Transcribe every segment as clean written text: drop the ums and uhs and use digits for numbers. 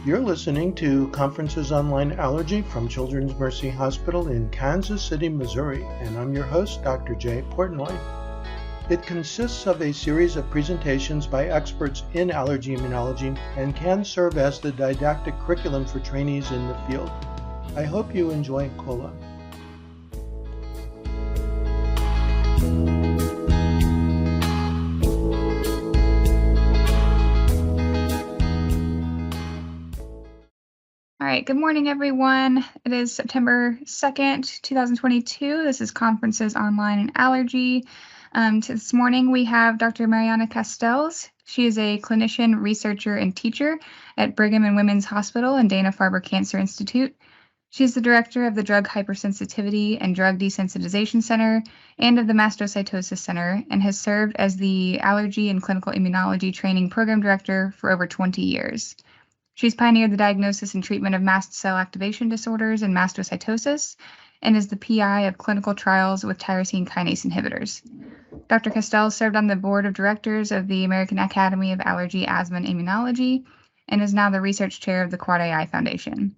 You're listening to Conferences Online Allergy from Children's Mercy Hospital in Kansas City, Missouri, and I'm your host, Dr. Jay Portnoy. It consists of a series of presentations by experts in allergy immunology and can serve as the didactic curriculum for trainees in the field. I hope you enjoy COLA. All right, good morning, everyone. It is September 2nd, 2022. This is Conferences Online in Allergy. This morning we have Dr. Mariana Castells. She is a clinician, researcher, and teacher at Brigham and Women's Hospital and Dana-Farber Cancer Institute. She's the director of the Drug Hypersensitivity and Drug Desensitization Center and of the Mastocytosis Center, and has served as the Allergy and Clinical Immunology Training Program Director for over 20 years. She's pioneered the diagnosis and treatment of mast cell activation disorders and mastocytosis, and is the PI of clinical trials with tyrosine kinase inhibitors. Dr. Castells served on the board of directors of the American Academy of Allergy, Asthma, and Immunology, and is now the research chair of the Quad AI Foundation.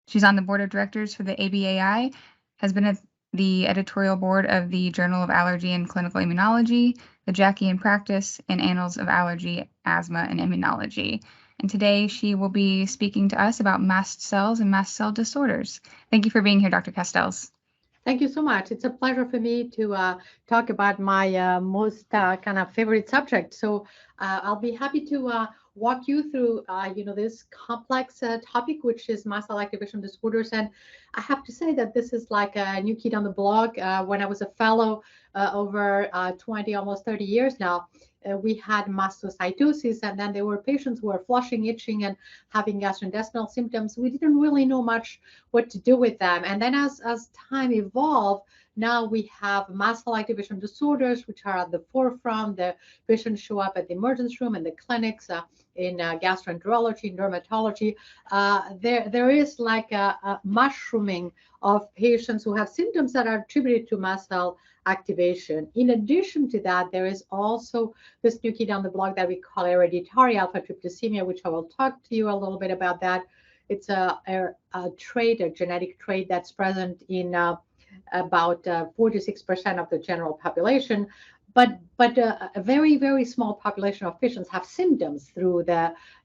She's on the board of directors for the ABAI, has been at the editorial board of the Journal of Allergy and Clinical Immunology, the Jackie in Practice, and Annals of Allergy, Asthma, and Immunology. And today she will be speaking to us about mast cells and mast cell disorders. Thank you for being here, Dr. Castells. Thank you so much. It's a pleasure for me to talk about my most kind of favorite subject. So I'll be happy to walk you through, this complex topic, which is mast cell activation disorders. And I have to say that this is like a new kid on the block. When I was a fellow over 20, almost 30 years now, we had mastocytosis, and then there were patients who were flushing, itching, and having gastrointestinal symptoms. We didn't really know much what to do with them. And then as time evolved, now we have mast cell activation disorders, which are at the forefront. The patients show up at the emergency room and the clinics in gastroenterology, dermatology. There is like a mushrooming of patients who have symptoms that are attributed to mast cell activation. In addition to that, there is also this new kid on the block that we call hereditary alpha tryptasemia, which I will talk to you a little bit about that. It's a trait, a genetic trait that's present in about 4 to 6% of the general population, but a very, very small population of patients have symptoms through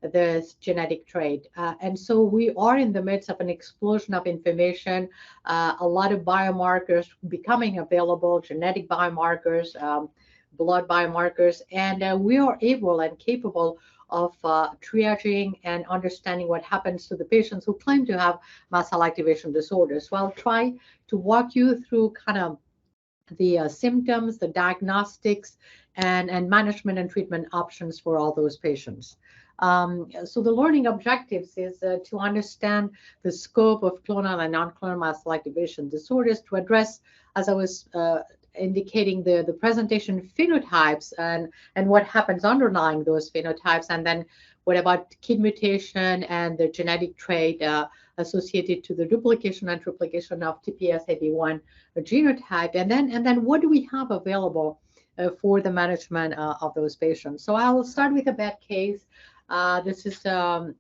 this genetic trait. And so we are in the midst of an explosion of information, a lot of biomarkers becoming available, genetic biomarkers, blood biomarkers, and we are able and capable of triaging and understanding what happens to the patients who claim to have mast cell activation disorders. So I'll try to walk you through kind of the symptoms, the diagnostics, and management and treatment options for all those patients. So the learning objectives is to understand the scope of clonal and non-clonal mast cell activation disorders, to address, as I was indicating, the presentation phenotypes and what happens underlying those phenotypes, and then what about KIT mutation and the genetic trait associated to the duplication and triplication of TPS81 genotype, and then what do we have available for the management of those patients. So I will start with a bad case. This is a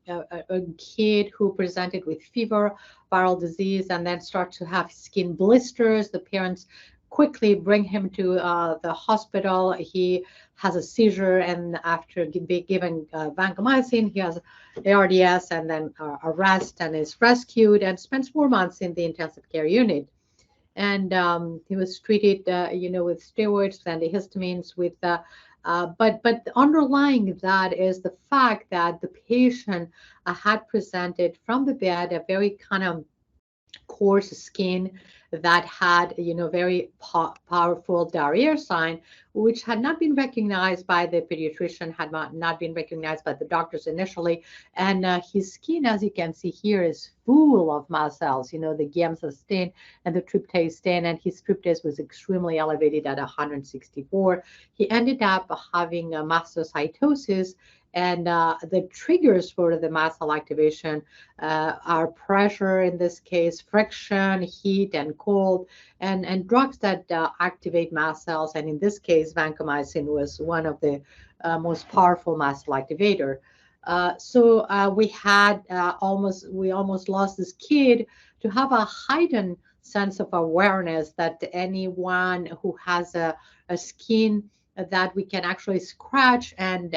kid who presented with fever, viral disease, and then start to have skin blisters. The parents quickly bring him to the hospital. He has a seizure, and after being given vancomycin, he has ARDS and then arrest, and is rescued and spends 4 months in the intensive care unit. And he was treated, with steroids and antihistamines. But underlying that is the fact that the patient had presented from the bed a very kind of coarse skin that had, very powerful diarrhea sign, which had not been recognized by the pediatrician, had not been recognized by the doctors initially. And his skin, as you can see here, is full of mast cells, the Giemsa stain and the tryptase stain, and his tryptase was extremely elevated at 164. He ended up having mastocytosis. And the triggers for the mast cell activation are pressure, in this case, friction, heat, and cold, and drugs that activate mast cells. And in this case, vancomycin was one of the most powerful mast cell activator. We almost lost this kid to have a heightened sense of awareness that anyone who has a skin that we can actually scratch and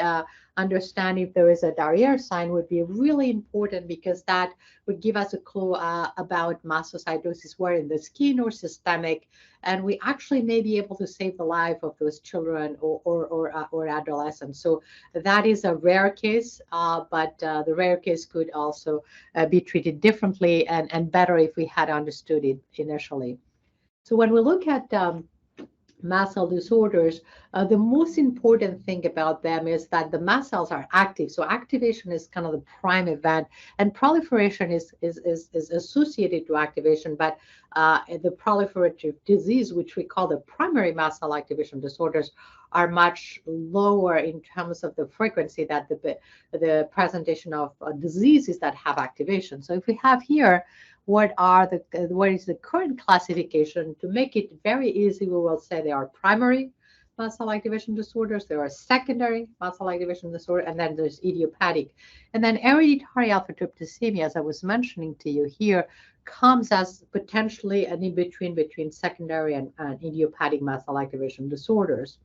understand if there is a diarrhea sign would be really important, because that would give us a clue about mastocytosis, where in the skin or systemic, and we actually may be able to save the life of those children or adolescents. So that is a rare case, but the rare case could also be treated differently and better if we had understood it initially. So when we look at mast cell disorders, the most important thing about them is that the mast cells are active. So activation is kind of the prime event, and proliferation is associated to activation. But the proliferative disease, which we call the primary mast cell activation disorders, are much lower in terms of the frequency that the presentation of diseases that have activation. So if we have here, what is the current classification? To make it very easy, we will say they are primary mast cell activation disorders, there are secondary mast cell activation disorder, and then there's idiopathic. And then hereditary alpha tryptasemia, as I was mentioning to you here, comes as potentially an in-between between secondary and idiopathic mast cell activation disorders.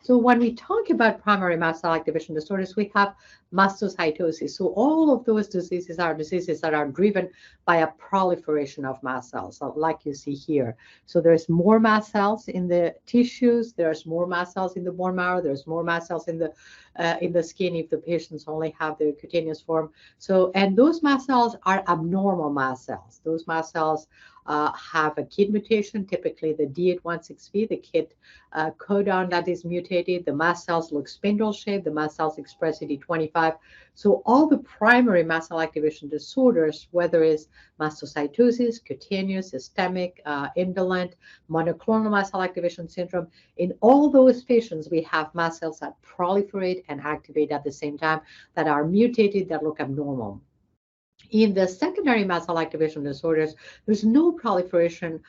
So when we talk about primary mast cell activation disorders, we have mastocytosis. So all of those diseases are diseases that are driven by a proliferation of mast cells, like you see here. So there's more mast cells in the tissues, there's more mast cells in the bone marrow, there's more mast cells in the skin if the patients only have the cutaneous form. So, and those mast cells are abnormal mast cells. Those mast cells have a KIT mutation, typically the D816V, the KIT codon that is mutated. The mast cells look spindle-shaped. The mast cells express CD25. So all the primary mast cell activation disorders, whether it's mastocytosis, cutaneous, systemic, indolent, monoclonal mast cell activation syndrome, in all those patients, we have mast cells that proliferate and activate at the same time, that are mutated, that look abnormal. In the secondary mast cell activation disorders, there's no proliferation,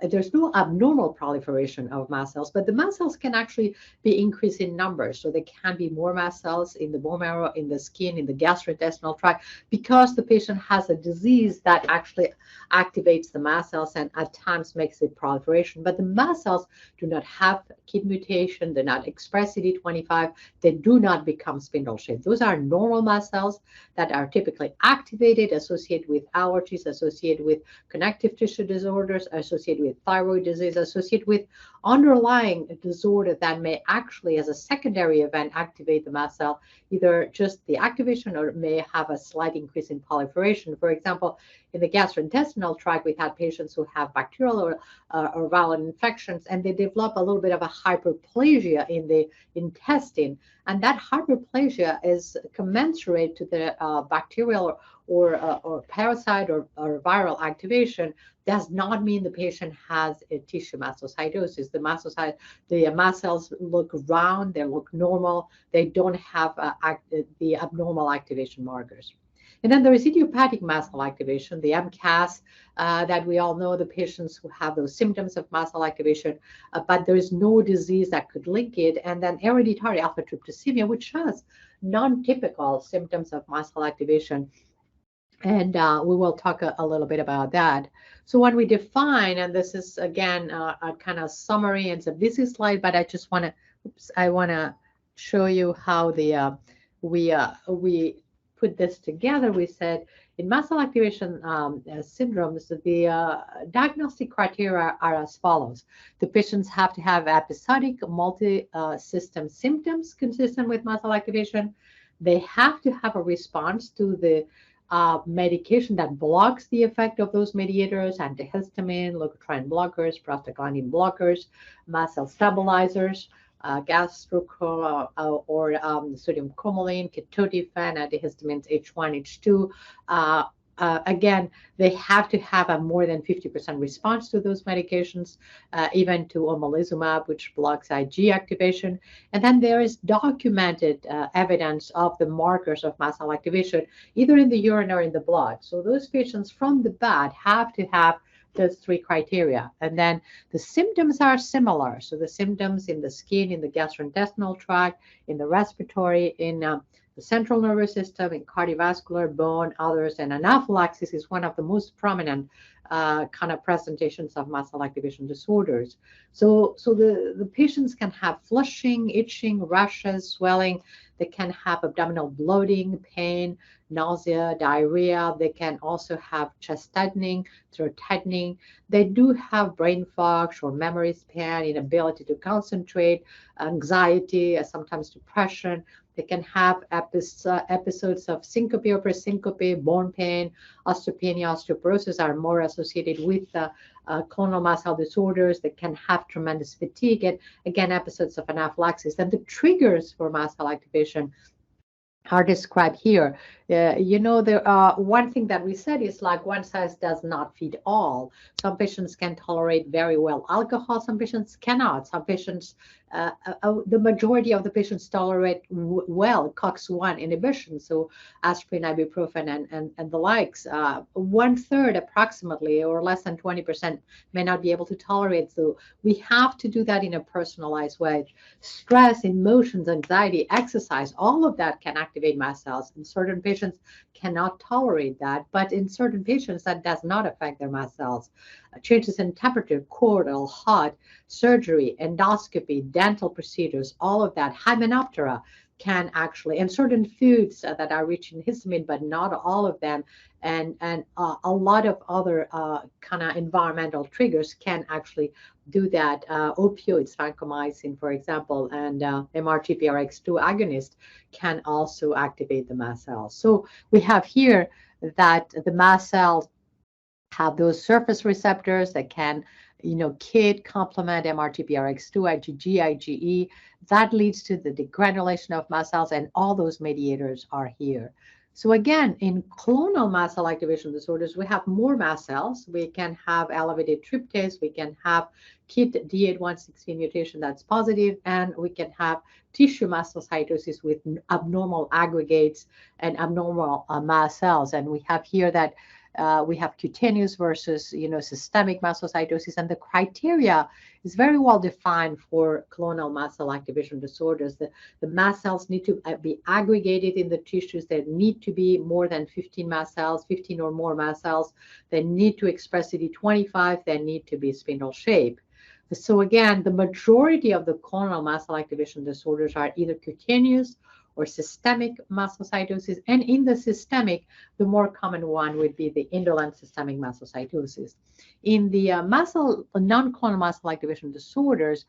there's no abnormal proliferation of mast cells, but the mast cells can actually be increased in numbers. So there can be more mast cells in the bone marrow, in the skin, in the gastrointestinal tract, because the patient has a disease that actually activates the mast cells and at times makes it proliferation. But the mast cells do not have KIT mutation, do not express CD25, they do not become spindle-shaped. Those are normal mast cells that are typically activated, associated with allergies, associated with connective tissue disorders, associated with thyroid disease, associated with underlying disorder that may actually, as a secondary event, activate the mast cell, either just the activation or may have a slight increase in proliferation. For example, in the gastrointestinal tract, we had patients who have bacterial or viral infections, and they develop a little bit of a hyperplasia in the intestine. And that hyperplasia is commensurate to the bacterial or parasite or viral activation. Does not mean the patient has a tissue mastocytosis. The mast cells look round, they look normal, they don't have the abnormal activation markers. And then there is idiopathic mast cell activation, the MCAS, that we all know, the patients who have those symptoms of mast cell activation, but there is no disease that could link it. And then hereditary alpha tryptasemia, which has non-typical symptoms of mast cell activation. And we will talk a little bit about that. So when we define, and this is again a kind of summary, it's a busy slide, but I just want to show you how we put this together. We said in mast cell activation syndromes, the diagnostic criteria are as follows. The patients have to have episodic multi-system symptoms consistent with mast cell activation. They have to have a response to the medication that blocks the effect of those mediators, antihistamine, leukotriene blockers, prostaglandin blockers, mast cell stabilizers, gastrocol or sodium cromolyn, ketotifen, antihistamines H1, H2. Again, they have to have a more than 50% response to those medications, even to omalizumab, which blocks Ig activation. And then there is documented evidence of the markers of mast cell activation, either in the urine or in the blood. So those patients from the bat have to have those three criteria. And then the symptoms are similar. So the symptoms in the skin, in the gastrointestinal tract, in the respiratory, in the central nervous system, in cardiovascular, bone, others, and anaphylaxis is one of the most prominent kind of presentations of mast cell activation disorders. So the patients can have flushing, itching, rashes, swelling. They can have abdominal bloating, pain, nausea, diarrhea. They can also have chest tightening, throat tightening. They do have brain fog, short memory span, inability to concentrate, anxiety, sometimes depression. They can have episodes of syncope or presyncope, bone pain, osteopenia, osteoporosis are more associated with clonal mast cell disorders. They can have tremendous fatigue and, again, episodes of anaphylaxis. And the triggers for mast cell activation are described here. One thing that we said is like one size does not fit all. Some patients can tolerate very well alcohol. Some patients cannot. Some patients, the majority of the patients tolerate well COX-1 inhibition, so aspirin, ibuprofen, and the likes. 1/3 approximately, or less than 20%, may not be able to tolerate. So we have to do that in a personalized way. Stress, emotions, anxiety, exercise, all of that can activate mast cells. In certain patients cannot tolerate that, but in certain patients that does not affect their mast cells. Changes in temperature, cold or hot, surgery, endoscopy, dental procedures, all of that, hymenoptera can actually, and certain foods that are rich in histamine, but not all of them, and a lot of other kind of environmental triggers can actually do that. Opioids, vancomycin, for example, and MRGPRX2 agonist can also activate the mast cells. So we have here that the mast cells have those surface receptors that can, KIT, complement, MRGPRX2, IgG, IgE. That leads to the degranulation of mast cells, and all those mediators are here. So again, in clonal mast cell activation disorders, we have more mast cells. We can have elevated tryptase. We can have KIT D816V mutation that's positive, and we can have tissue mastocytosis with abnormal aggregates and abnormal mast cells. And we have here that we have cutaneous versus, systemic mastocytosis, and the criteria is very well defined for clonal mast cell activation disorders. The mast cells need to be aggregated in the tissues. There need to be more than 15 mast cells, 15 or more mast cells. They need to express CD25. They need to be spindle shape. So again, the majority of the clonal mast cell activation disorders are either cutaneous or systemic mastocytosis. And in the systemic, the more common one would be the indolent systemic mastocytosis. In the non-clonal mast cell activation disorders,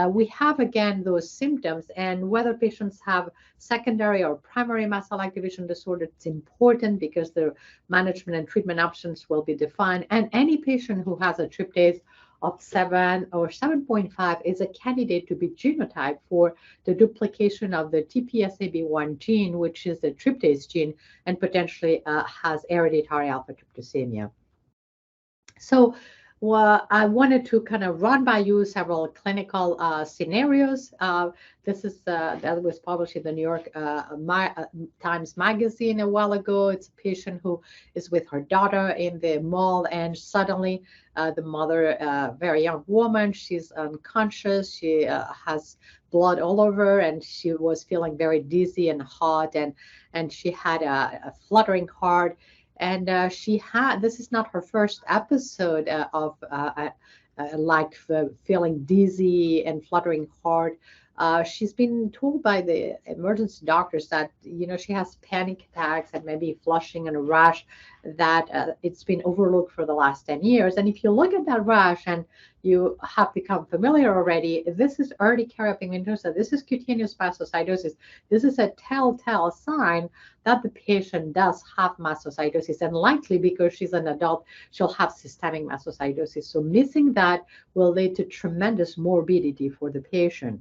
we have, again, those symptoms, and whether patients have secondary or primary mast cell activation disorder, it's important because the management and treatment options will be defined. And any patient who has a tryptase of 7 or 7.5 is a candidate to be genotyped for the duplication of the TPSAB1 gene, which is the tryptase gene, and potentially has hereditary alpha tryptasemia. So I wanted to kind of run by you several clinical scenarios. That was published in the New York Times Magazine a while ago. It's a patient who is with her daughter in the mall, and suddenly the mother, very young woman, she's unconscious. She has blood all over, and she was feeling very dizzy and hot, and she had a fluttering heart. And this is not her first episode of feeling dizzy and fluttering heart. She's been told by the emergency doctors that, she has panic attacks and maybe flushing and a rash, that it's been overlooked for the last 10 years. And if you look at that rash, and you have become familiar already, this is urticaria pigmentosa. This is cutaneous mastocytosis. This is a telltale sign that the patient does have mastocytosis, and likely because she's an adult, she'll have systemic mastocytosis. So missing that will lead to tremendous morbidity for the patient.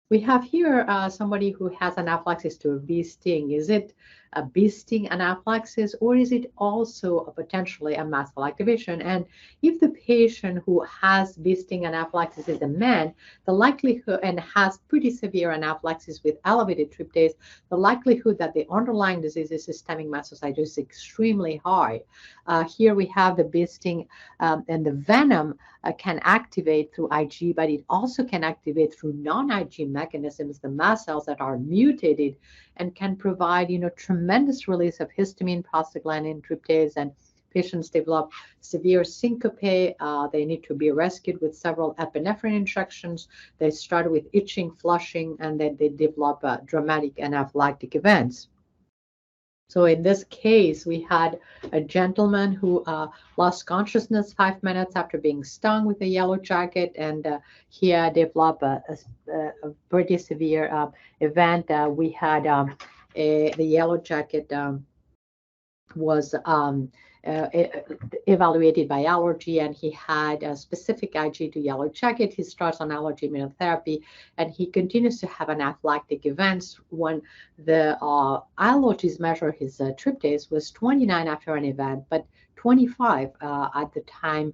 We have here somebody who has anaphylaxis to a bee sting. Is it a bee sting anaphylaxis, or is it also potentially a mast cell activation? And if the patient who has bee sting anaphylaxis is a man, the likelihood, and has pretty severe anaphylaxis with elevated tryptase, the likelihood that the underlying disease is systemic mastocytosis is extremely high. Here we have the bee sting, and the venom can activate through Ig, but it also can activate through non-Ig mechanisms, the mast cells that are mutated, and can provide, tremendous release of histamine, prostaglandin, tryptase, and patients develop severe syncope. They need to be rescued with several epinephrine injections. They start with itching, flushing, and then they develop dramatic anaphylactic events. So in this case, we had a gentleman who lost consciousness 5 minutes after being stung with a yellow jacket, and he developed a pretty severe event. We had the yellow jacket was evaluated by allergy, and he had a specific Ig to yellow jacket. He starts on allergy immunotherapy, and he continues to have anaphylactic events. When the allergies measure his tryptase was 29 after an event, but 25 at the time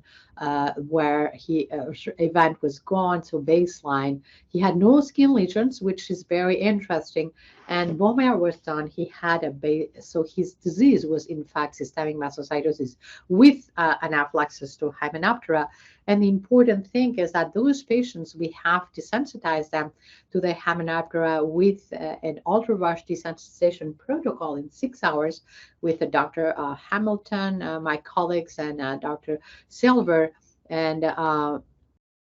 where event was gone, so baseline. He had no skin lesions, which is very interesting, and bone marrow was done. He had so his disease was in fact systemic mastocytosis with anaphylaxis to Hymenoptera. And the important thing is that those patients, we have to sensitize them to the Hymenoptera with an ultra-rush desensitization protocol in 6 hours with Dr. Hamilton, my colleagues, and Dr. Silver, and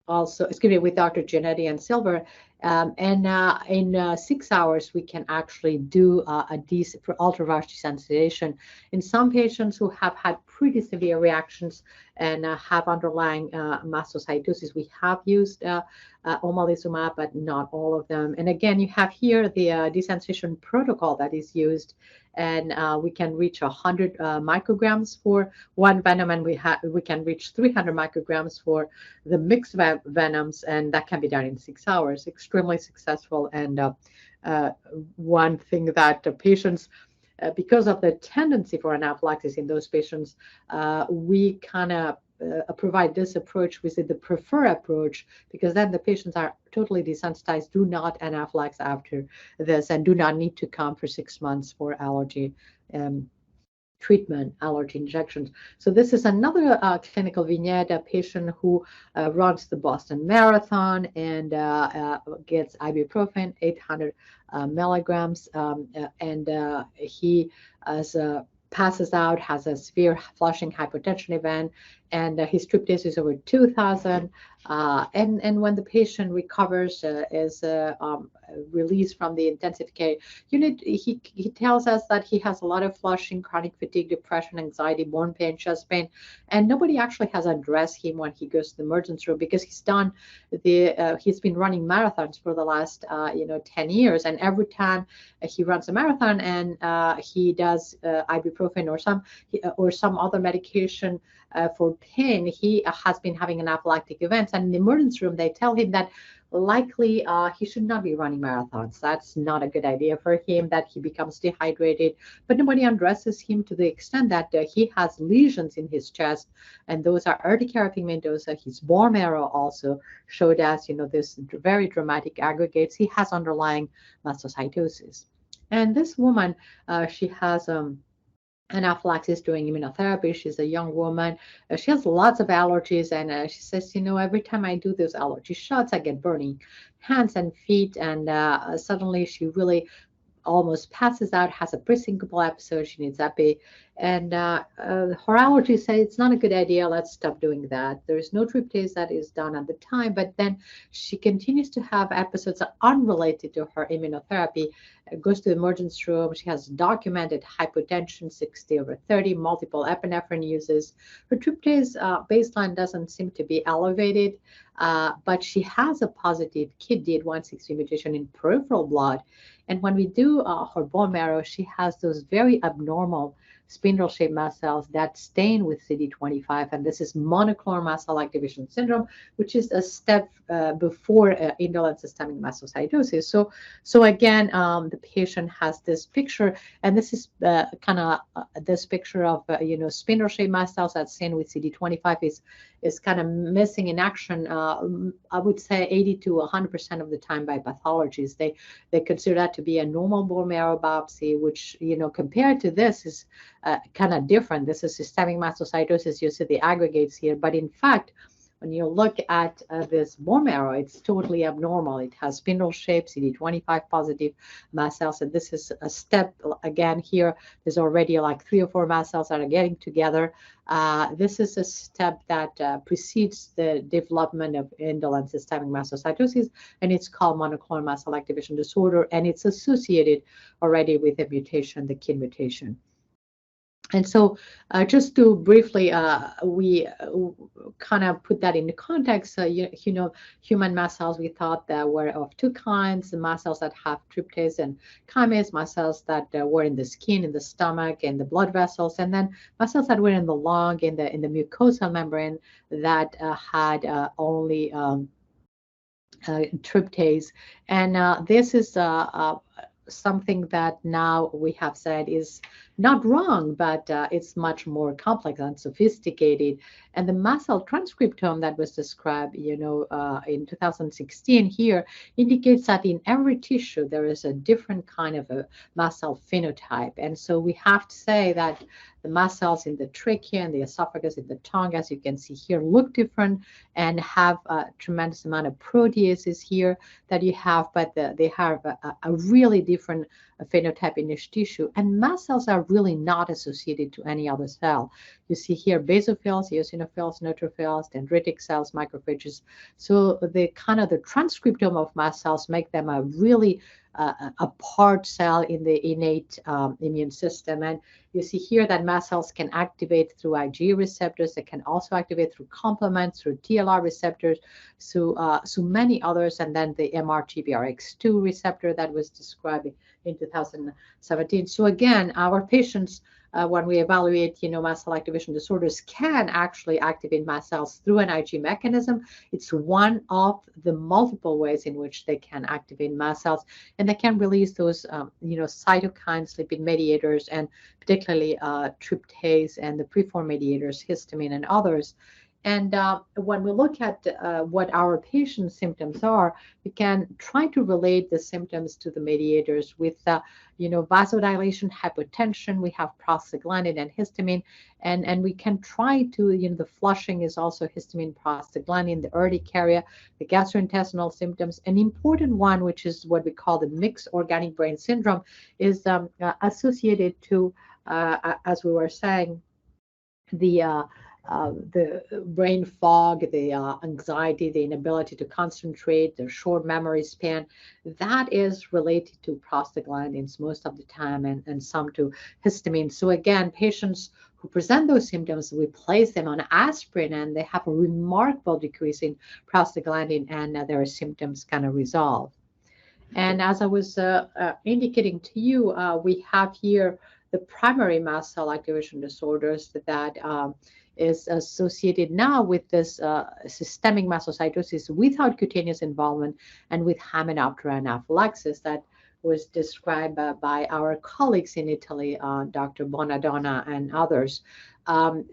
also, with Dr. Giannetti and Silver. In 6 hours, we can actually do a ultra-rush desensitization. In some patients who have had pretty severe reactions and have underlying mastocytosis, we have used omalizumab, but not all of them. And again, you have here the desensitization protocol that is used, and we can reach 100 micrograms for one venom, and we can reach 300 micrograms for the mixed venoms, and that can be done in 6 hours. Extremely successful. And one thing that patients, because of the tendency for anaphylaxis in those patients, we kind of provide this approach, which is the preferred approach, because then the patients are totally desensitized, do not anaphylax after this, and do not need to come for 6 months for allergy treatment, allergy injections. So this is another clinical vignette, a patient who runs the Boston Marathon and gets ibuprofen, 800 milligrams, and he passes out, has a severe flushing hypotension event, and his tryptase is over 2,000. And when the patient recovers, is released from the intensive care unit, he tells us that he has a lot of flushing, chronic fatigue, depression, anxiety, bone pain, chest pain, and nobody actually has addressed him when he goes to the emergency room, because he's been running marathons for the last 10 years, and every time he runs a marathon and he does ibuprofen or some other medication for pain, he has been having anaphylactic events. And in the emergency room, they tell him that likely he should not be running marathons. That's not a good idea for him, that he becomes dehydrated. But nobody addresses him to the extent that he has lesions in his chest, and those are urticaria pigmentosa. His bone marrow also showed us, this very dramatic aggregates. He has underlying mastocytosis. And this woman, she has anaphylaxis during immunotherapy. She's a young woman. She has lots of allergies, and she says, every time I do those allergy shots, I get burning hands and feet, and suddenly she really almost passes out, has a presyncopal episode. She needs epi, and her allergies say it's not a good idea. Let's stop doing that. There is no tryptase that is done at the time, but then she continues to have episodes unrelated to her immunotherapy. Goes to the emergency room. She has documented hypotension, 60/30, multiple epinephrine uses. Her tryptase baseline doesn't seem to be elevated, but she has a positive KIT D816 mutation in peripheral blood. And when we do her bone marrow, she has those very abnormal spindle-shaped mast cells that stain with CD25, and this is monoclonal mast cell activation syndrome, which is a step before indolent systemic mastocytosis. So again, the patient has this picture, and this is kind of this picture of spindle-shaped mast cells that stain with CD25 is kind of missing in action. I would say 80 to 100% of the time by pathologists. They consider that to be a normal bone marrow biopsy, which compared to this is kind of different. This is systemic mastocytosis. You see the aggregates here, but in fact, when you look at this bone marrow, it's totally abnormal. It has spindle shape, CD25 positive mast cells, and this is a step. Again, here, there's already like 3 or 4 mast cells that are getting together. This is a step that precedes the development of indolent systemic mastocytosis, and it's called monoclonal mast cell activation disorder, and it's associated already with a mutation, the KIT mutation. And so just to briefly, we kind of put that into context. Human mast cells, we thought that were of 2 kinds: the mast cells that have tryptase and chymase, mast cells that were in the skin, in the stomach, and the blood vessels, and then mast cells that were in the lung, in the mucosal membrane that had only tryptase. And this is something that now we have said is not wrong, but it's much more complex and sophisticated. And the mast cell transcriptome that was described, in 2016 here indicates that in every tissue there is a different kind of a mast cell phenotype. And so we have to say that the mast cells in the trachea and the esophagus, in the tongue, as you can see here, look different and have a tremendous amount of proteases here that you have, but they have a really different phenotype in each tissue. And mast cells are really not associated to any other cell. You see here basophils, eosinophils, neutrophils, dendritic cells, macrophages. So the transcriptome of mast cells make them a really a part cell in the innate immune system. And you see here that mast cells can activate through IgE receptors. They can also activate through complement, through TLR receptors, so many others. And then the MRGPRX2 receptor that was described in 2017. So again, our patients, when we evaluate, mast cell activation disorders, can actually activate mast cells through an IgE mechanism. It's one of the multiple ways in which they can activate mast cells, and they can release those, cytokines, lipid mediators, and particularly tryptase and the preformed mediators, histamine and others. And when we look at what our patient's symptoms are, we can try to relate the symptoms to the mediators with, vasodilation, hypotension. We have prostaglandin and histamine, and we can try to, the flushing is also histamine, prostaglandin, the urticaria, the gastrointestinal symptoms. An important one, which is what we call the mixed organic brain syndrome, is associated to, as we were saying, the brain fog, the anxiety, the inability to concentrate, the short memory span, that is related to prostaglandins most of the time, and some to histamine. So again, patients who present those symptoms, we place them on aspirin, and they have a remarkable decrease in prostaglandin, and their symptoms kind of resolve. And as I was indicating to you, we have here the primary mast cell activation disorders that is associated now with this systemic mastocytosis without cutaneous involvement and with Hymenoptera anaphylaxis that was described by our colleagues in Italy, Dr. Bonadonna and others.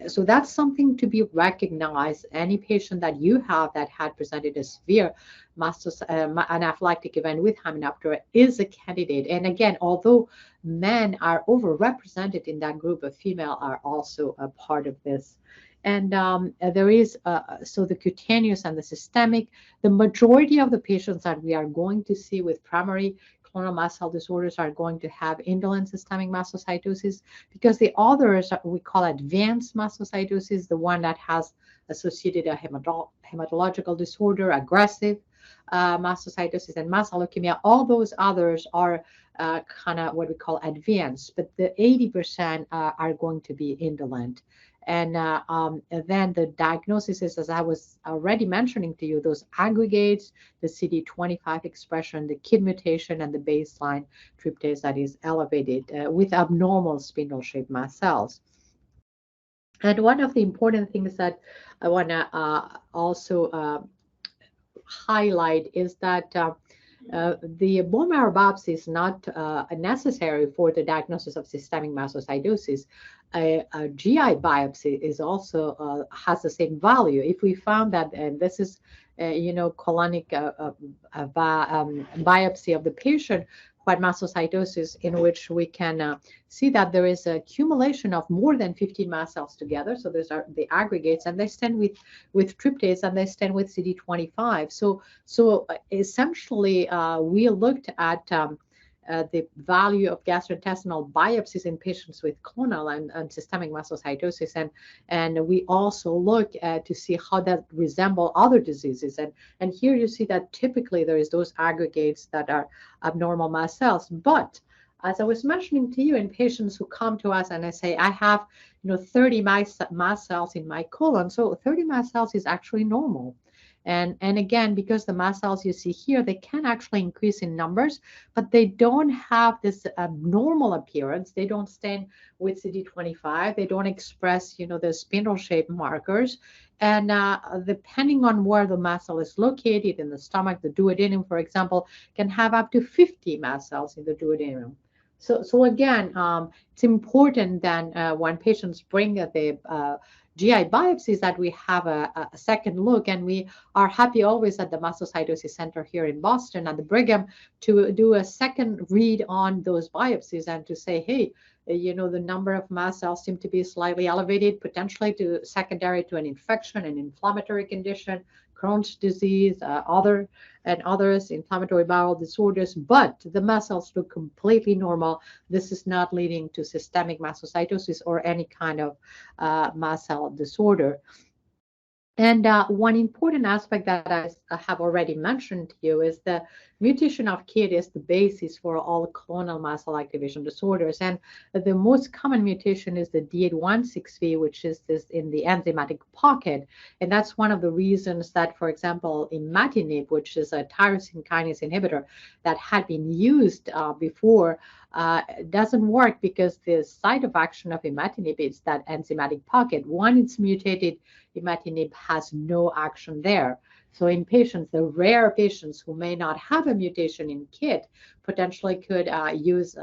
So that's something to be recognized. Any patient that you have that had presented a severe anaphylactic event with Hymenoptera is a candidate. And again, although men are overrepresented in that group, of female are also a part of this. And there is, so the cutaneous and the systemic, the majority of the patients that we are going to see with primary clonal mast cell disorders are going to have indolent systemic mastocytosis, because the others we call advanced mastocytosis, the one that has associated a hematological disorder, aggressive mastocytosis, and mast cell leukemia. All those others are kind of what we call advanced, but the 80% are going to be indolent. And then the diagnosis is, as I was already mentioning to you, those aggregates, the CD25 expression, the KIT mutation, and the baseline tryptase that is elevated with abnormal spindle-shaped mast cells. And one of the important things that I want to also highlight is that the bone marrow biopsy is not necessary for the diagnosis of systemic mastocytosis. A GI biopsy is also has the same value. If we found that, and this is, colonic biopsy of the patient who had mastocytosis, in which we can see that there is a accumulation of more than 15 mast cells together. So those are the aggregates, and they stand with tryptase, and they stand with CD25. So essentially, we looked at the value of gastrointestinal biopsies in patients with clonal and systemic mastocytosis, and we also look to see how that resemble other diseases. And here you see that typically there is those aggregates that are abnormal mast cells. But as I was mentioning to you, in patients who come to us and I say, I have 30 mast cells in my colon, so 30 mast cells is actually normal. And again, because the mast cells you see here, they can actually increase in numbers, but they don't have this abnormal appearance. They don't stand with CD25. They don't express, the spindle-shaped markers. And depending on where the mast cell is located in the stomach, the duodenum, for example, can have up to 50 mast cells in the duodenum. So again, it's important then when patients bring the GI biopsies that we have a second look, and we are happy always at the Mastocytosis Center here in Boston at the Brigham to do a second read on those biopsies and to say, hey, the number of mast cells seem to be slightly elevated, potentially secondary to an infection, an inflammatory condition, Crohn's disease, others, inflammatory bowel disorders, but the mast cells look completely normal. This is not leading to systemic mastocytosis or any kind of mast cell disorder. And one important aspect that I have already mentioned to you is the mutation of KIT is the basis for all clonal mast cell activation disorders. And the most common mutation is the D816V, which is this in the enzymatic pocket. And that's one of the reasons that, for example, imatinib, which is a tyrosine kinase inhibitor that had been used before, doesn't work because the site of action of imatinib is that enzymatic pocket. When it's mutated, imatinib has no action there. So in patients, the rare patients who may not have a mutation in KIT potentially could use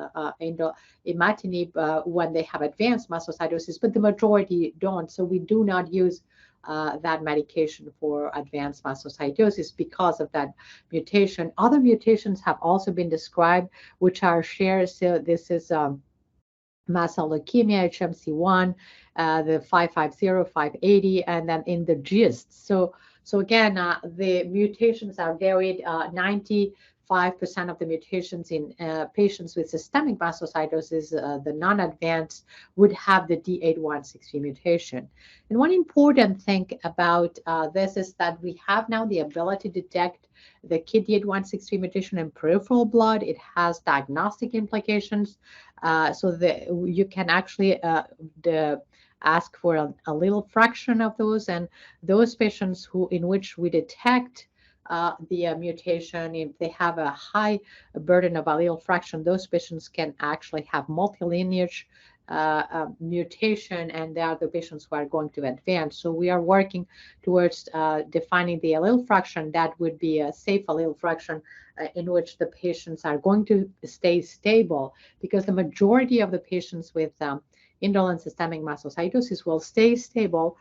imatinib when they have advanced mastocytosis, but the majority don't. So we do not use that medication for advanced mastocytosis because of that mutation. Other mutations have also been described, which are shared. So this is mast cell leukemia, HMC1, the 550, 580, and then in the GIST. So again, the mutations are varied. 95% of the mutations in patients with systemic mastocytosis, the non-advanced, would have the D816V mutation. And one important thing about this is that we have now the ability to detect the KIT D816V mutation in peripheral blood. It has diagnostic implications, so that you can actually ask for a allele fraction of those, and those patients in which we detect the mutation, if they have a high burden of allele fraction, those patients can actually have multilineage mutation, and they are the patients who are going to advance. So we are working towards defining the allele fraction that would be a safe allele fraction in which the patients are going to stay stable, because the majority of the patients with indolent systemic mastocytosis will stay stable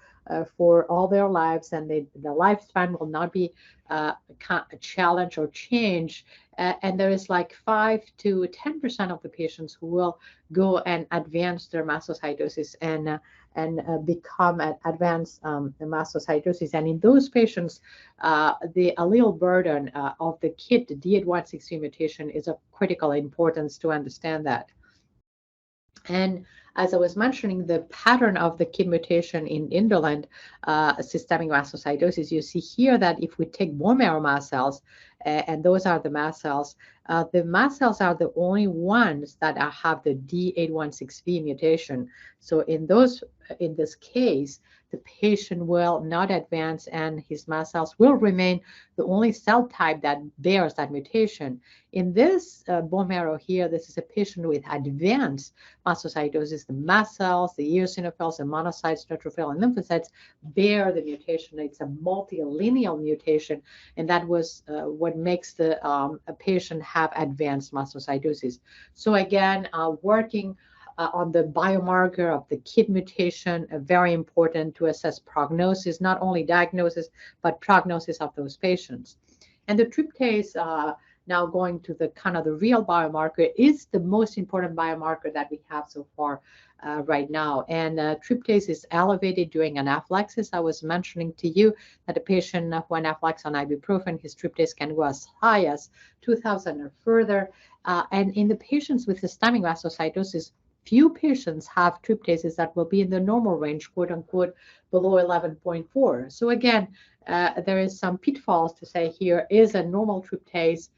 for all their lives, and the lifespan will not be a challenge or change. And there is like 5 to 10% of the patients who will go and advance their mastocytosis and become advanced mastocytosis. And in those patients, the allele burden of the KIT D816V mutation is of critical importance to understand that. And as I was mentioning, the pattern of the KIT mutation in indolent systemic mastocytosis, you see here that if we take bone marrow mast cells and those are the mast cells. The mast cells are the only ones that have the D816V mutation. So in this case, the patient will not advance and his mast cells will remain the only cell type that bears that mutation. In this bone marrow here, this is a patient with advanced mastocytosis. The mast cells, the eosinophils, and monocytes, neutrophils, and lymphocytes bear the mutation. It's a multilineal mutation, and that was what makes a patient have advanced mastocytosis. So again, working on the biomarker of the KIT mutation, very important to assess prognosis, not only diagnosis, but prognosis of those patients. And the tryptase, now going to the kind of the real biomarker, is the most important biomarker that we have so far right now. And tryptase is elevated during anaphylaxis. I was mentioning to you that a patient who anaphylaxis on ibuprofen, his tryptase can go as high as 2,000 or further. And in the patients with systemic mastocytosis, few patients have tryptases that will be in the normal range, quote unquote, below 11.4. So again, there is some pitfalls to say here, is a normal tryptase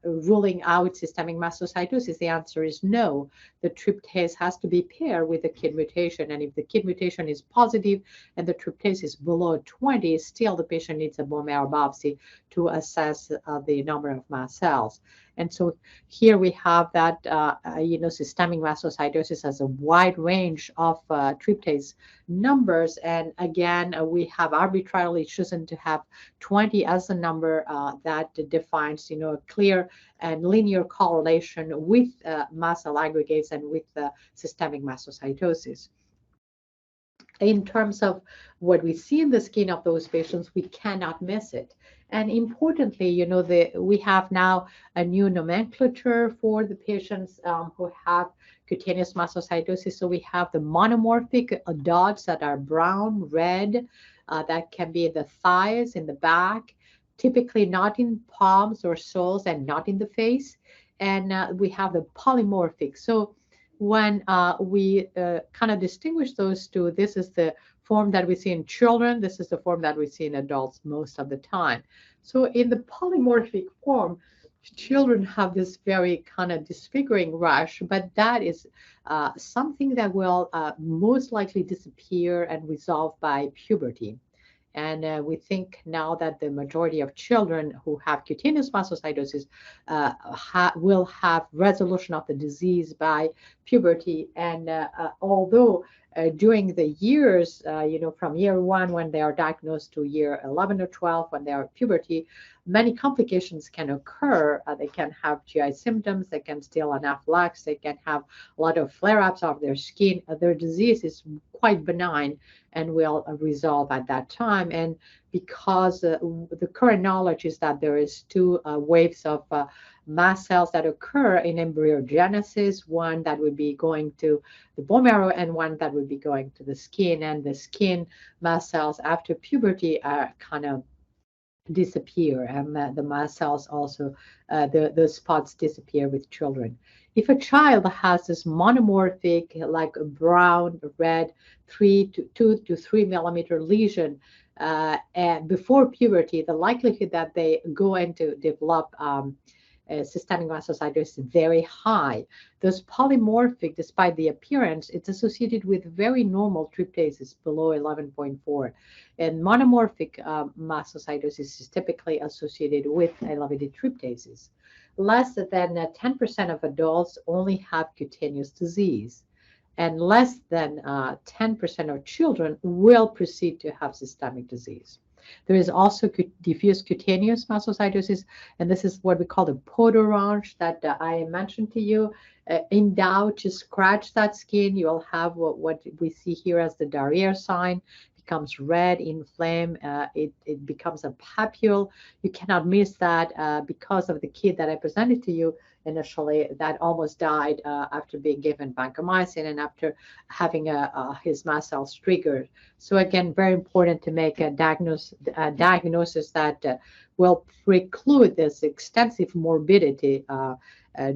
ruling out systemic mastocytosis? The answer is no. The tryptase has to be paired with the KIT mutation. And if the KIT mutation is positive and the tryptase is below 20, still the patient needs a bone marrow biopsy to assess the number of mast cells. And so here we have that, systemic mastocytosis has a wide range of tryptase numbers. And again, we have arbitrarily chosen to have 20 as the number that defines, a clear and linear correlation with mast cell aggregates and with systemic mastocytosis. In terms of what we see in the skin of those patients, we cannot miss it. And importantly, we have now a new nomenclature for the patients who have cutaneous mastocytosis. So we have the monomorphic dots that are brown, red, that can be in the thighs, in the back, typically not in palms or soles and not in the face. And we have the polymorphic. So when we kind of distinguish those two, this is the form that we see in children. This is the form that we see in adults most of the time. So in the polymorphic form, children have this very kind of disfiguring rash, but that is something that will most likely disappear and resolve by puberty. And we think now that the majority of children who have cutaneous mastocytosis will have resolution of the disease by puberty. And although during the years, from year 1 when they are diagnosed to year 11 or 12 when they are puberty, many complications can occur. They can have GI symptoms, they can still anaphylaxis, they can have a lot of flare-ups of their skin. Their disease is quite benign and will resolve at that time. And because the current knowledge is that there is 2 waves of mast cells that occur in embryogenesis, one that would be going to the bone marrow and one that would be going to the skin. And the skin mast cells after puberty are kind of disappear, and the mast cells also, the spots disappear with children. If a child has this monomorphic, like a brown, red, 2 to 3 millimeter lesion and before puberty, the likelihood that they go into develop systemic mastocytosis is very high. Those polymorphic, despite the appearance, it's associated with very normal tryptases below 11.4. And monomorphic mastocytosis is typically associated with elevated tryptases. Less than 10% of adults only have cutaneous disease, and less than 10% of children will proceed to have systemic disease. There is also diffuse cutaneous mastocytosis, and this is what we call the pot orange that I mentioned to you. In doubt, just scratch that skin. You'll have what we see here as the diarrhea sign. Becomes red, inflamed, it becomes a papule. You cannot miss that because of the kid that I presented to you initially that almost died after being given vancomycin and after having his mast cells triggered. So again, very important to make a diagnosis that will preclude this extensive morbidity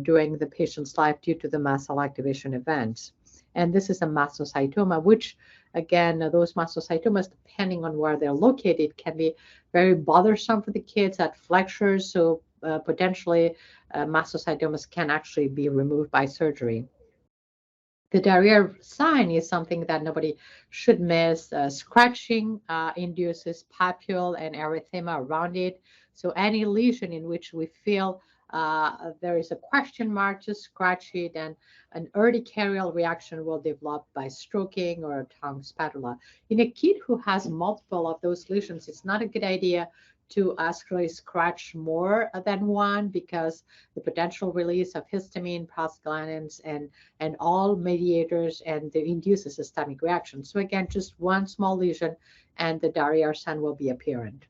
during the patient's life due to the mast cell activation events. And this is a mastocytoma, which again, those mastocytomas, depending on where they're located, can be very bothersome for the kids at flexures. So potentially mastocytomas can actually be removed by surgery. The diarrhea sign is something that nobody should miss. Scratching induces papule and erythema around it. So any lesion in which we feel there is a question mark, just scratch it, and an urticarial reaction will develop by stroking or tongue spatula. In a kid who has multiple of those lesions, it's not a good idea to actually scratch more than one, because the potential release of histamine, prostaglandins, and all mediators, and they induce a systemic reaction. So again, just one small lesion and the diarrhea sign will be apparent.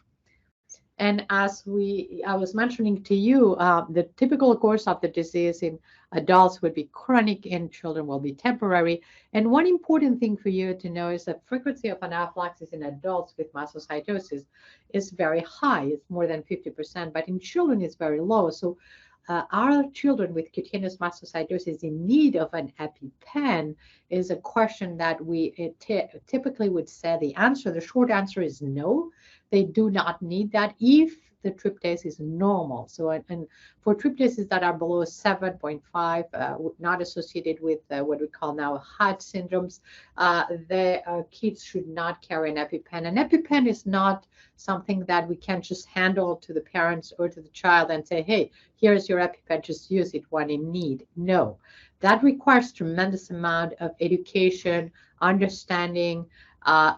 And as I was mentioning to you, the typical course of the disease in adults would be chronic, in children will be temporary. And one important thing for you to know is the frequency of anaphylaxis in adults with mastocytosis is very high. It's more than 50%, but in children it's very low. So are children with cutaneous mastocytosis in need of an EpiPen is a question that we typically would say the short answer is no. They do not need that if the tryptase is normal. So, and for tryptases that are below 7.5, not associated with what we call now HUD syndromes, the kids should not carry an EpiPen. An EpiPen is not something that we can just handle to the parents or to the child and say, hey, here's your EpiPen, just use it when in need. No, that requires tremendous amount of education, understanding,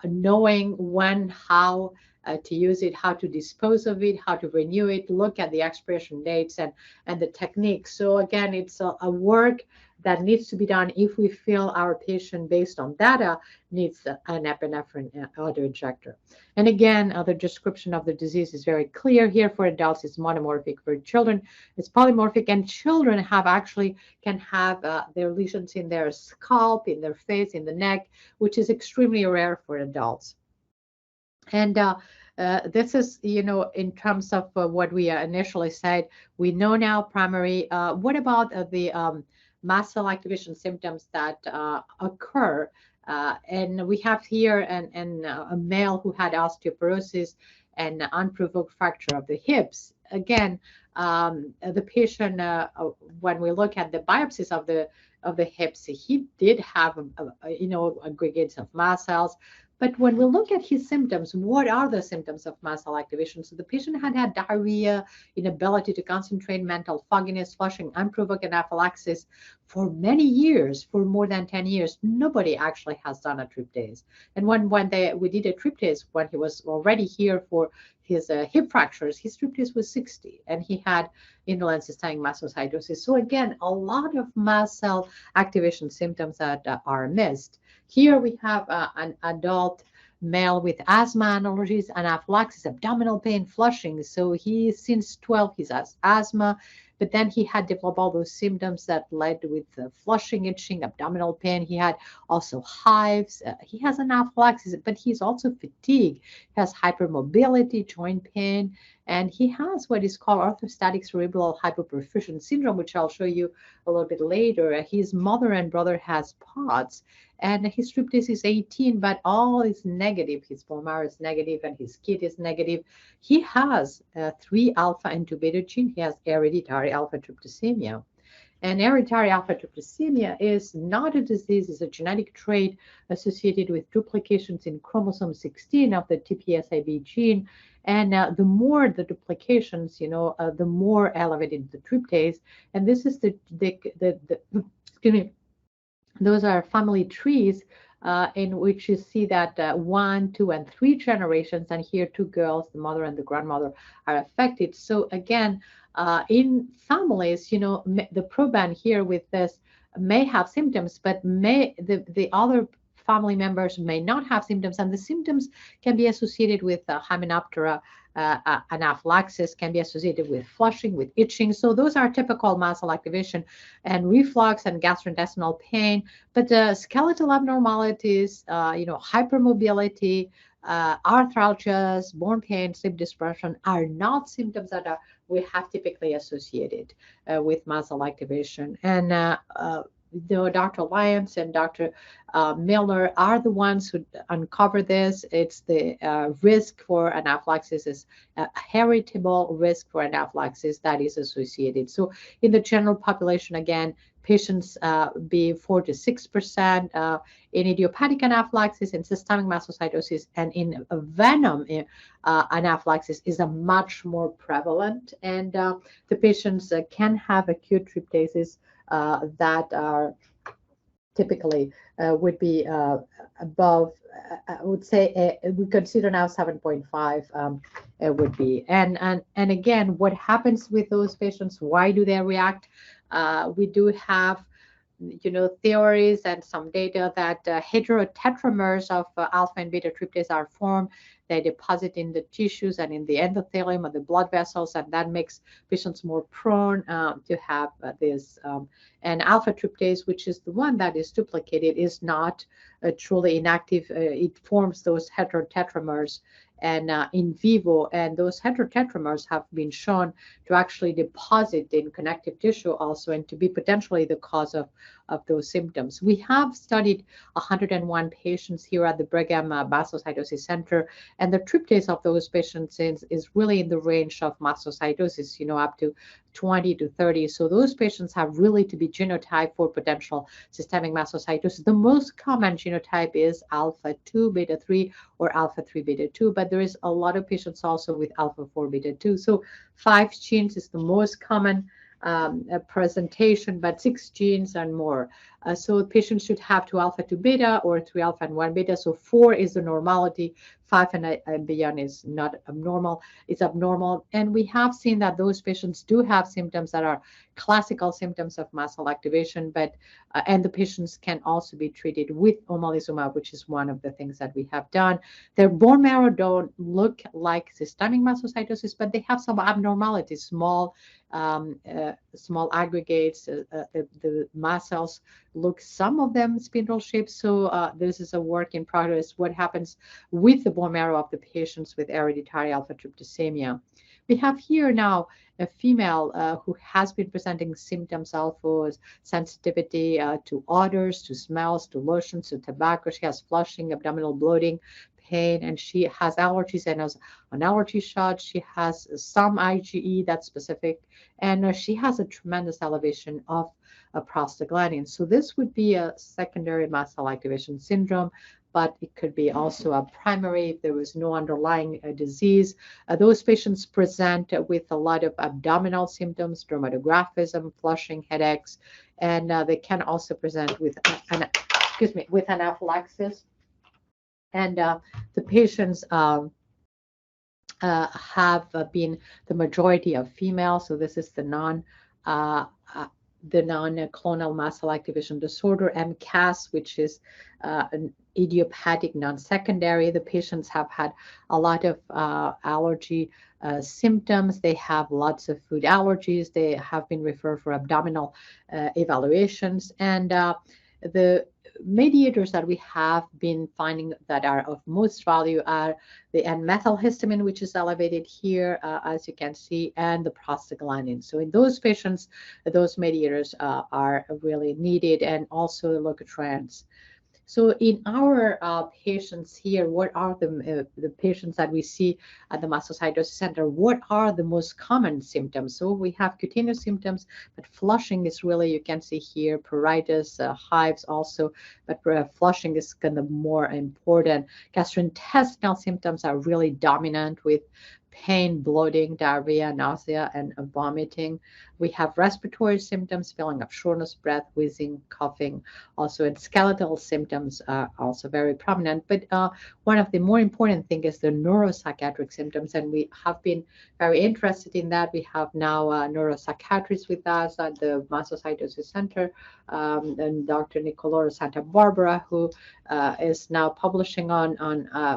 knowing when, how to use it, how to dispose of it, how to renew it, look at the expiration dates and the techniques. So again, it's a work that needs to be done if we feel our patient, based on data, needs an epinephrine autoinjector. And again, the description of the disease is very clear here. For adults, it's monomorphic. For children, it's polymorphic. And children can have their lesions in their scalp, in their face, in the neck, which is extremely rare for adults. And this is, in terms of what we initially said, we know now primary. What about the mast cell activation symptoms that occur? And we have here a male who had osteoporosis and unprovoked fracture of the hips. Again, the patient, when we look at the biopsies of the hips, he did have, aggregates of mast cells. But when we look at his symptoms, what are the symptoms of mast cell activation? So the patient had diarrhea, inability to concentrate, mental fogginess, flushing, unprovoked anaphylaxis for many years, for more than 10 years. Nobody actually has done a tryptase. And when we did a tryptase, when he was already here for his hip fractures, his tryptase was 60, and he had indolent systemic mastocytosis. So again, a lot of mast cell activation symptoms that are missed. Here we have an adult male with asthma, allergies, anaphylaxis, abdominal pain, flushing. So since 12, he has asthma, but then he had developed all those symptoms that led with flushing, itching, abdominal pain. He had also hives. He has anaphylaxis, but he's also fatigued. He has hypermobility, joint pain, and he has what is called orthostatic cerebral hypoperfusion syndrome, which I'll show you a little bit later. His mother and brother has POTS, and his tryptase is 18, but all is negative. His bone marrow is negative, and his kid is negative. He has 3 alpha and 2 beta gene. He has hereditary alpha tryptasemia. And hereditary alpha tryptasemia is not a disease, it's a genetic trait associated with duplications in chromosome 16 of the TPSAB gene. And the more the duplications, the more elevated the tryptase. And this is excuse me, those are family trees in which you see that 1, 2, and 3 generations, and here 2 girls, the mother and the grandmother, are affected. So again, in families, the proband here with this may have symptoms, but the other family members may not have symptoms, and the symptoms can be associated with Hymenoptera anaphylaxis, can be associated with flushing, with itching. So those are typical mast cell activation, and reflux and gastrointestinal pain. But skeletal abnormalities, hypermobility, arthralgias, bone pain, sleep disruption are not symptoms that we have typically associated with mast cell activation. And Dr. Lyons and Dr. Miller are the ones who uncover this. It's the risk for anaphylaxis is a heritable risk for anaphylaxis that is associated. So in the general population, again, patients be 4 to 6% in idiopathic anaphylaxis, in systemic mastocytosis, and in venom anaphylaxis is a much more prevalent. And the patients can have acute tryptases that are typically would be above, I would say, we consider now 7.5 it would be. And again, what happens with those patients? Why do they react? We do have, theories and some data that heterotetramers of alpha and beta tryptase are formed. They deposit in the tissues and in the endothelium of the blood vessels, and that makes patients more prone to have this. And alpha tryptase, which is the one that is duplicated, is not truly inactive. It forms those heterotetramers and in vivo, and those heterotetramers have been shown to actually deposit in connective tissue also, and to be potentially the cause of those symptoms. We have studied 101 patients here at the Brigham Mastocytosis Center, and the tryptase of those patients is really in the range of mastocytosis, up to 20 to 30. So those patients have really to be genotyped for potential systemic mastocytosis. The most common genotype is alpha 2 beta 3 or alpha 3 beta 2, but there is a lot of patients also with alpha 4 beta 2. So 5 genes is the most common presentation, but 6 genes and more. So patients should have 2 alpha 2 beta or 3 alpha and 1 beta. So 4 is the normality. 5 and beyond is not abnormal. It's abnormal. And we have seen that those patients do have symptoms that are classical symptoms of mast cell activation, but and the patients can also be treated with omalizumab, which is one of the things that we have done. Their bone marrow don't look like systemic mastocytosis, but they have some abnormalities, small aggregates. The mast cells look, some of them spindle shaped. So this is a work in progress. What happens with the bone marrow of the patients with hereditary alpha tryptasemia? We have here now a female who has been presenting symptoms of sensitivity to odors, to smells, to lotions, to tobacco. She has flushing, abdominal bloating, pain, and she has allergies and has an allergy shot. She has some IgE that's specific, and she has a tremendous elevation of prostaglandin. So this would be a secondary mast cell activation syndrome, but it could be also a primary if there was no underlying disease. Those patients present with a lot of abdominal symptoms, dermatographism, flushing, headaches, and they can also present with with anaphylaxis. And the patients have been the majority of females. So this is the non-clonal mast cell activation disorder, MCAS, which is an idiopathic non-secondary. The patients have had a lot of allergy symptoms. They have lots of food allergies. They have been referred for abdominal evaluations. And the mediators that we have been finding that are of most value are the N-methylhistamine, which is elevated here, as you can see, and the prostaglandin. So in those patients, those mediators are really needed, and also the leukotrienes. So in our patients here, what are the patients that we see at the Mastocytosis Center? What are the most common symptoms? So we have cutaneous symptoms, but flushing is really, you can see here, pruritus, hives also, but flushing is kind of more important. Gastrointestinal symptoms are really dominant with pain, bloating, diarrhea, nausea, and vomiting. We have respiratory symptoms, feeling of shortness of breath, wheezing, coughing, also, and skeletal symptoms are also very prominent. But one of the more important things is the neuropsychiatric symptoms, and we have been very interested in that. We have now neuropsychiatrists with us at the Mastocytosis Center, and Dr. Nicolora Santa Barbara, who is now publishing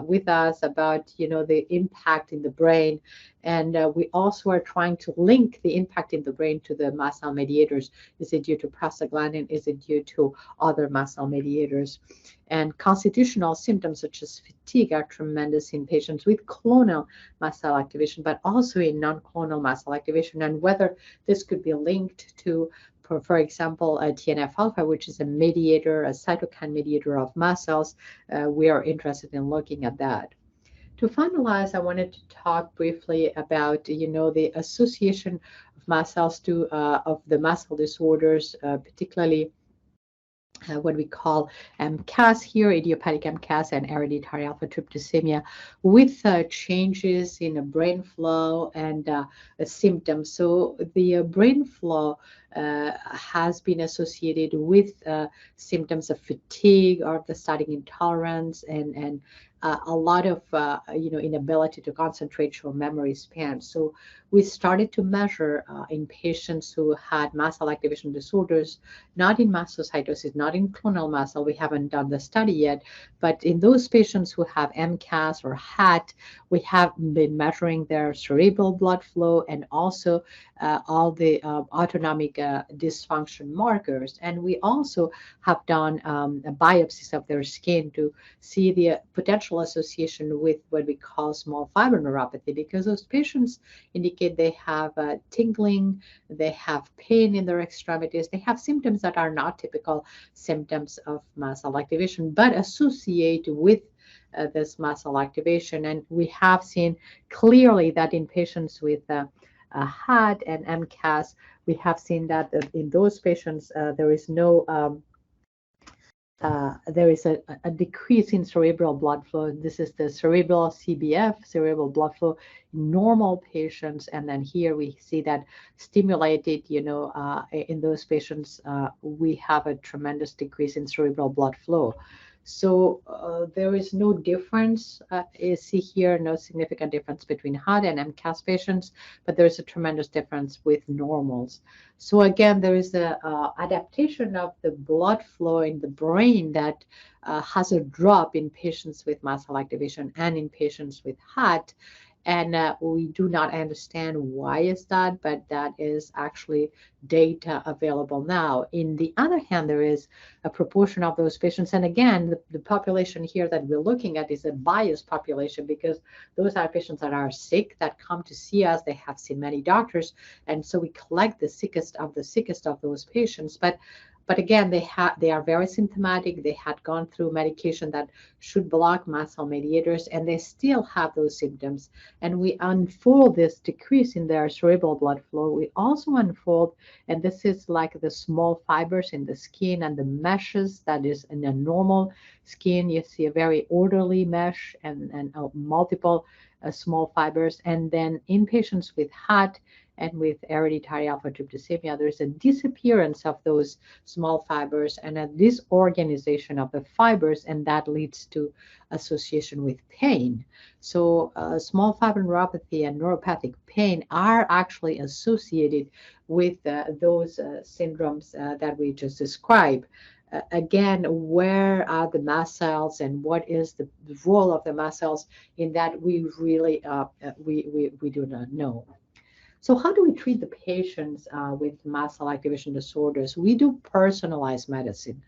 with us about the impact in the brain. And we also are trying to link the impact in the brain to the mast cell mediators. Is it due to prostaglandin? Is it due to other mast cell mediators? And constitutional symptoms such as fatigue are tremendous in patients with clonal mast cell activation, but also in non-clonal mast cell activation, and whether this could be linked to for example, TNF-alpha, which is a mediator, a cytokine mediator of mast cells. We are interested in looking at that. To finalize, I wanted to talk briefly about, the association of mast cells of the mast cell disorders, particularly what we call MCAS here, idiopathic MCAS and hereditary alpha tryptasemia, with changes in brain flow and symptoms. So the brain flow has been associated with symptoms of fatigue, orthostatic intolerance, and a lot of inability to concentrate, short memory span. So we started to measure in patients who had mast cell activation disorders, not in mastocytosis, not in clonal mast cell. We haven't done the study yet, but in those patients who have MCAS or HAT, we have been measuring their cerebral blood flow and also all the autonomic dysfunction markers. And we also have done biopsies of their skin to see the potential association with what we call small fiber neuropathy, because those patients indicate they have tingling, they have pain in their extremities, they have symptoms that are not typical symptoms of mast cell activation, but associate with this mast cell activation. And we have seen clearly that in patients with HAD and MCAS, we have seen that in those patients there is a decrease in cerebral blood flow. This is the cerebral CBF, cerebral blood flow, in normal patients. And then here we see that stimulated, in those patients, we have a tremendous decrease in cerebral blood flow. So there is no difference, you see here, no significant difference between HAD and MCAS patients, but there's a tremendous difference with normals. So again, there is a adaptation of the blood flow in the brain that has a drop in patients with mast cell activation and in patients with HAD. And we do not understand why is that, but that is actually data available now. In the other hand, there is a proportion of those patients. And again, the population here that we're looking at is a biased population, because those are patients that are sick, that come to see us. They have seen many doctors. And so we collect the sickest of those patients. But again, they are very symptomatic. They had gone through medication that should block mast cell mediators, and they still have those symptoms. And we unfold this decrease in their cerebral blood flow. We also unfold, and this is like the small fibers in the skin and the meshes that is in a normal skin. You see a very orderly mesh and multiple small fibers. And then in patients with HAT and with hereditary alpha tryptasemia, there's a disappearance of those small fibers and a disorganization of the fibers, and that leads to association with pain. So small fiber neuropathy and neuropathic pain are actually associated with those syndromes that we just described. Again, where are the mast cells and what is the role of the mast cells in that, we really we do not know. So how do we treat the patients with mast cell activation disorders? We do personalized medicine.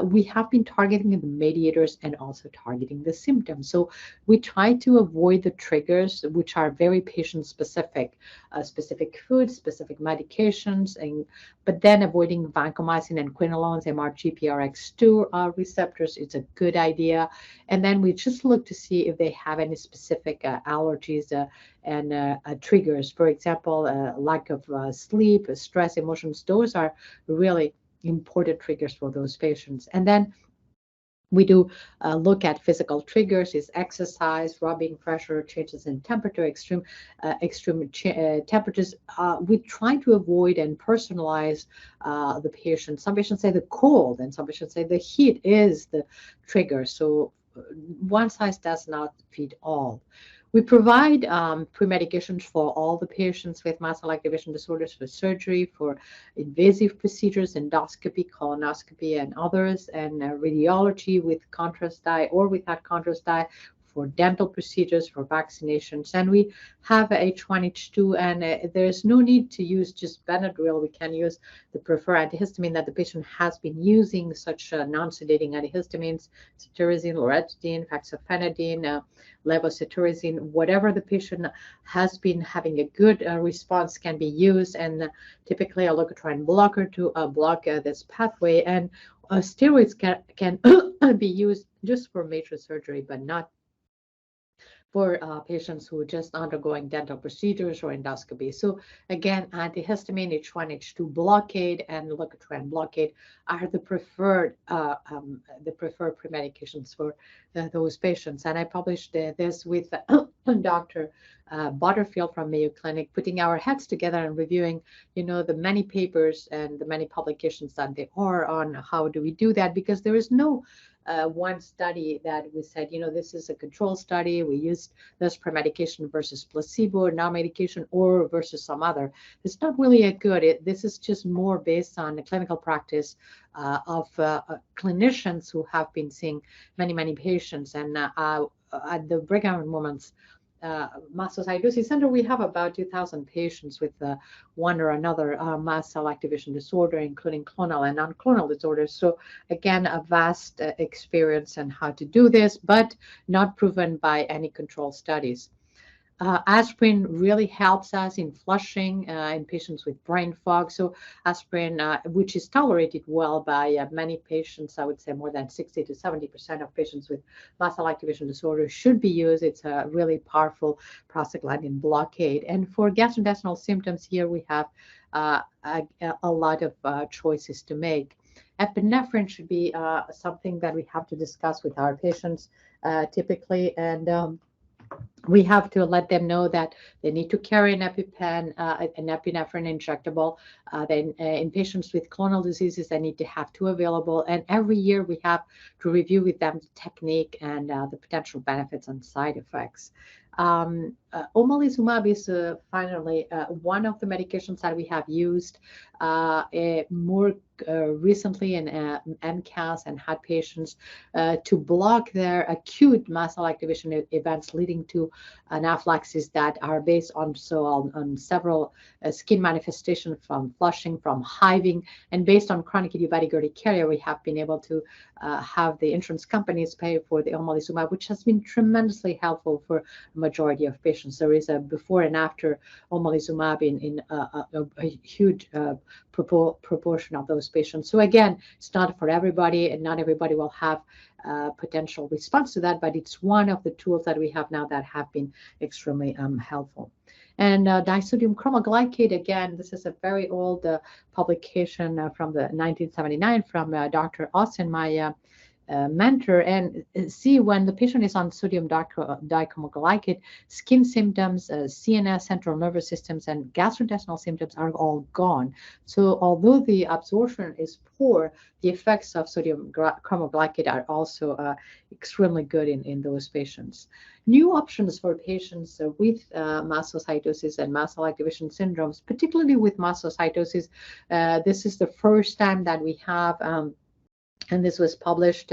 We have been targeting the mediators and also targeting the symptoms. So we try to avoid the triggers, which are very patient-specific, specific foods, specific medications, but then avoiding vancomycin and quinolones, MRGPRX2 receptors. It's a good idea. And then we just look to see if they have any specific allergies and triggers. For example, lack of sleep, stress, emotions. Those are really important triggers for those patients. And then we do look at physical triggers: is exercise, rubbing, pressure, changes in temperature, extreme temperatures. We try to avoid and personalize the patient. Some patients say the cold, and some patients say the heat is the trigger. So one size does not fit all. We provide pre-medications for all the patients with mast cell activation disorders, for surgery, for invasive procedures, endoscopy, colonoscopy, and others, and radiology with contrast dye or without contrast dye for dental procedures, for vaccinations, and we have H1H2, and there's no need to use just Benadryl. We can use the preferred antihistamine that the patient has been using, such non-sedating antihistamines, cetirizine, loratadine, fexofenadine, levocetirizine, whatever the patient has been having a good response can be used, and typically a leukotriene blocker to block this pathway. And steroids can be used just for major surgery, but not for patients who are just undergoing dental procedures or endoscopy. So again, antihistamine, H1, H2 blockade, and leukotriene blockade are the preferred premedications for those patients. And I published this with Dr. Butterfield from Mayo Clinic, putting our heads together and reviewing, the many papers and the many publications that there are on how do we do that, because there is no one study that we said, this is a control study. We used this premedication versus placebo, non-medication, or versus some other. It's not really a good. This is just more based on the clinical practice of clinicians who have been seeing many, many patients. And at the Brigham and Women's Mast Cell Disorders Center, we have about 2,000 patients with one or another mast cell activation disorder, including clonal and non-clonal disorders. So again, a vast experience on how to do this, but not proven by any control studies. Aspirin really helps us in flushing in patients with brain fog. So aspirin, which is tolerated well by many patients, I would say more than 60 to 70% of patients with mast cell activation disorder should be used. It's a really powerful prostaglandin blockade. And for gastrointestinal symptoms here, we have a lot of choices to make. Epinephrine should be something that we have to discuss with our patients typically, and we have to let them know that they need to carry an EpiPen, an epinephrine injectable. Then in patients with clonal diseases, they need to have two available. And every year we have to review with them the technique and the potential benefits and side effects. Omalizumab is finally one of the medications that we have used more recently in MCAS and had patients to block their acute mast cell activation events leading to anaphylaxis that are based on several skin manifestations, from flushing, from hiving, and based on chronic idiopathic urticaria, we have been able to have the insurance companies pay for the omalizumab, which has been tremendously helpful for a majority of patients. There is a before and after omalizumab in a huge proportion of those patients. So again, it's not for everybody, and not everybody will have potential response to that, but it's one of the tools that we have now that have been extremely helpful. And disodium chromoglycate, again, this is a very old publication from the 1979 from Dr. Austin, my mentor, and see when the patient is on sodium dichromoglycate, skin symptoms, CNS, central nervous systems, and gastrointestinal symptoms are all gone. So although the absorption is poor, the effects of sodium chromoglycate are also extremely good in those patients. New options for patients with mastocytosis and mast cell activation syndromes, particularly with mastocytosis. This is the first time that we have and this was published,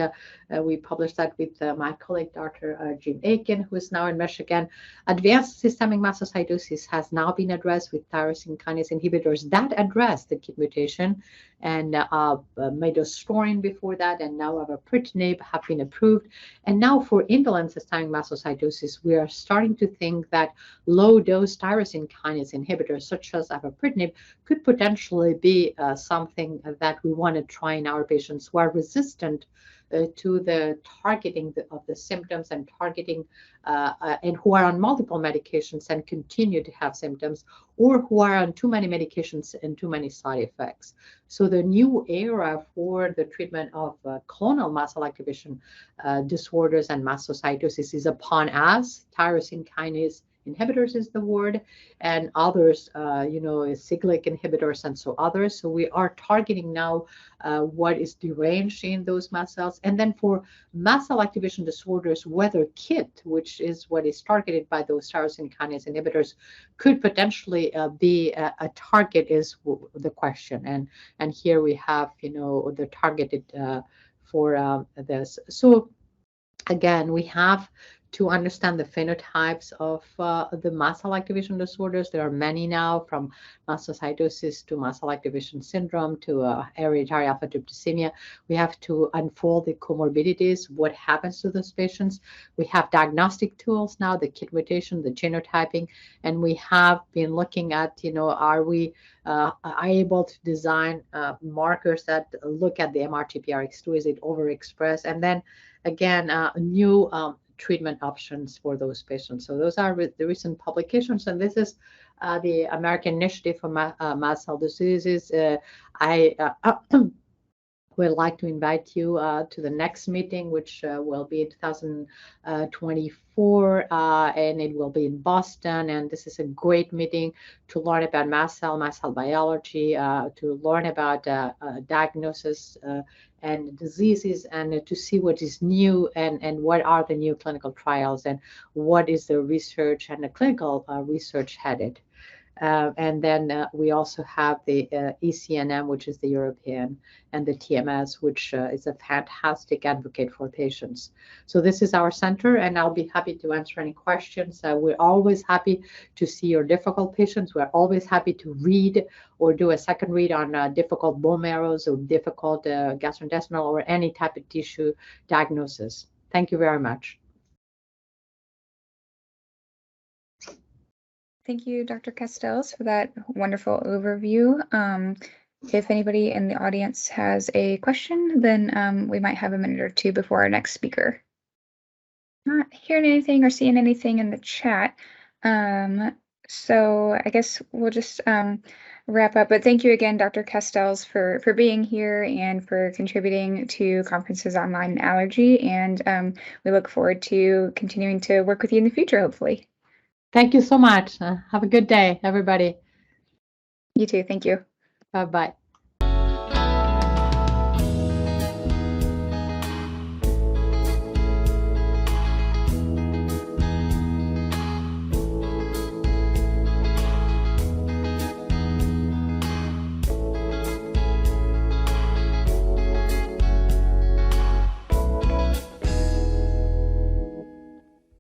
we published that with my colleague, Dr. Jim Aiken, who is now in Michigan. Advanced systemic mastocytosis has now been addressed with tyrosine kinase inhibitors that address the KIT mutation, and midostaurin before that, and now avapritinib have been approved. And now for indolent systemic mastocytosis, we are starting to think that low-dose tyrosine kinase inhibitors, such as avapritinib, could potentially be something that we want to try in our patients who are resistant to the targeting of the symptoms and targeting and who are on multiple medications and continue to have symptoms, or who are on too many medications and too many side effects. So the new era for the treatment of clonal mast cell activation disorders and mastocytosis is upon us. Tyrosine kinase inhibitors is the word, and others, cyclic inhibitors and so others. So we are targeting now what is deranged in those mast cells. And then for mast cell activation disorders, whether KIT, which is what is targeted by those tyrosine kinase inhibitors, could potentially be a target is the question. And here we have, the targeted for this. So again, we have to understand the phenotypes of the mast cell activation disorders. There are many now, from mastocytosis to mast cell activation syndrome to hereditary alpha tryptasemia. We have to unfold the comorbidities, what happens to those patients. We have diagnostic tools now, the KIT mutation, the genotyping, and we have been looking at, are we able to design markers that look at the MRTPRX2, is it overexpressed? And then again, new treatment options for those patients. So those are the recent publications, and this is the American Initiative for Mast Cell Diseases. I would like to invite you to the next meeting, which will be in 2024, and it will be in Boston. And this is a great meeting to learn about mast cell biology, to learn about diagnosis and diseases, and to see what is new and what are the new clinical trials and what is the research and the clinical research headed. And then we also have the ECNM, which is the European, and the TMS, which is a fantastic advocate for patients. So this is our center, and I'll be happy to answer any questions. We're always happy to see your difficult patients. We're always happy to read or do a second read on difficult bone marrows or difficult gastrointestinal or any type of tissue diagnosis. Thank you very much. Thank you, Dr. Castells, for that wonderful overview. If anybody in the audience has a question, then we might have a minute or two before our next speaker. Not hearing anything or seeing anything in the chat. So I guess we'll just wrap up. But thank you again, Dr. Castells, for being here and for contributing to Conferences Online in Allergy. And we look forward to continuing to work with you in the future, hopefully. Thank you so much. Have a good day, everybody. You too. Thank you. Bye-bye.